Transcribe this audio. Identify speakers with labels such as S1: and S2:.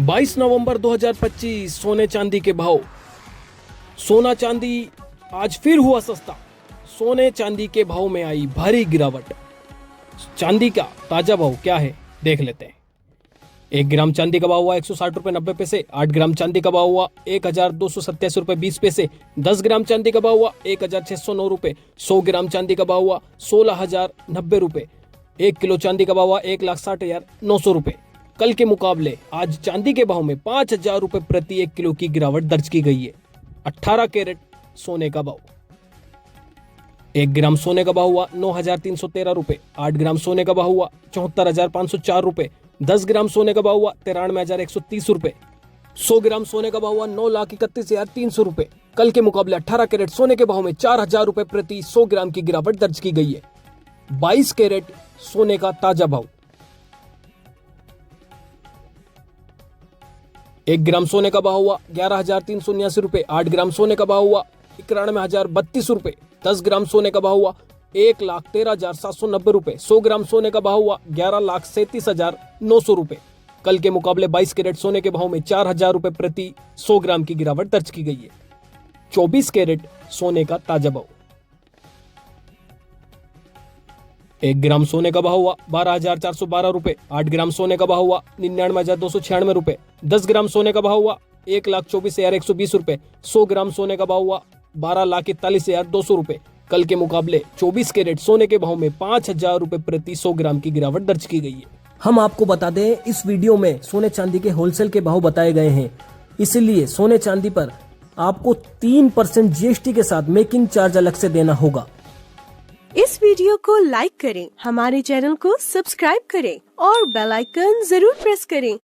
S1: 22 नवंबर 2025 सोने चांदी के भाव। सोना चांदी आज फिर हुआ सस्ता। सोने चांदी के भाव में आई भारी गिरावट। चांदी का ताजा भाव क्या है देख लेते हैं। 1 ग्राम चांदी का भाव हुआ 160 रुपए 90 पैसे। 8 ग्राम चांदी का भाव हुआ 1287 रुपए 20 पैसे। 10 ग्राम चांदी का भाव हुआ 1609 रुपए। 100 ग्राम चांदी का भाव हुआ 16090 रुपए। 1 किलो चांदी का भाव हुआ 1,60,900 रुपए। कल के मुकाबले आज चांदी के भाव में 5,000 रुपए प्रति 1 किलो की गिरावट दर्ज की गई है। 18 कैरेट सोने का भाव। 1 ग्राम सोने का भाव हुआ 9,313 रुपए। 8 ग्राम सोने का भाव हुआ 74,504 रुपए। 10 ग्राम सोने का भाव हुआ 93,130 रुपए। 100 ग्राम सोने का भाव हुआ 9,31,300 रुपए। कल के मुकाबले 18 कैरेट सोने के भाव में 4,000 रुपए प्रति 100 ग्राम की गिरावट दर्ज की गई है। 22 कैरेट सोने का ताजा भाव। 1 ग्राम सोने का भाव हुआ 11,379 रुपए। 8 ग्राम सोने का भाव हुआ 91,032 रुपए। 10 ग्राम सोने का भाव हुआ 1,13,790 रुपए। 100 ग्राम सोने का भाव हुआ 11,37,900 रुपए। कल के मुकाबले 22 कैरेट सोने के भाव में 4,000 रुपए प्रति 100 ग्राम की गिरावट दर्ज की गई है। 24 कैरेट सोने का ताजा भाव। 1 ग्राम सोने का भाव हुआ 12,412 रुपए। 8 ग्राम सोने का भाव हुआ 99,296 रुपए। 10 ग्राम सोने का भाव हुआ 1,24,120 रुपए। 100 ग्राम सोने का भाव हुआ 12,41,200 रुपए। कल के मुकाबले 24 कैरेट सोने के भाव में 5,000 रुपए प्रति 100 ग्राम की गिरावट दर्ज की गई है।
S2: हम आपको बता दें, इस वीडियो में सोने चांदी के होलसेल के भाव बताए गए हैं, इसलिए सोने चांदी पर आपको 3% जीएसटी के साथ मेकिंग चार्ज अलग से देना होगा।
S3: इस वीडियो को लाइक करें, हमारे चैनल को सब्सक्राइब करें और बेल आइकन जरूर प्रेस करें।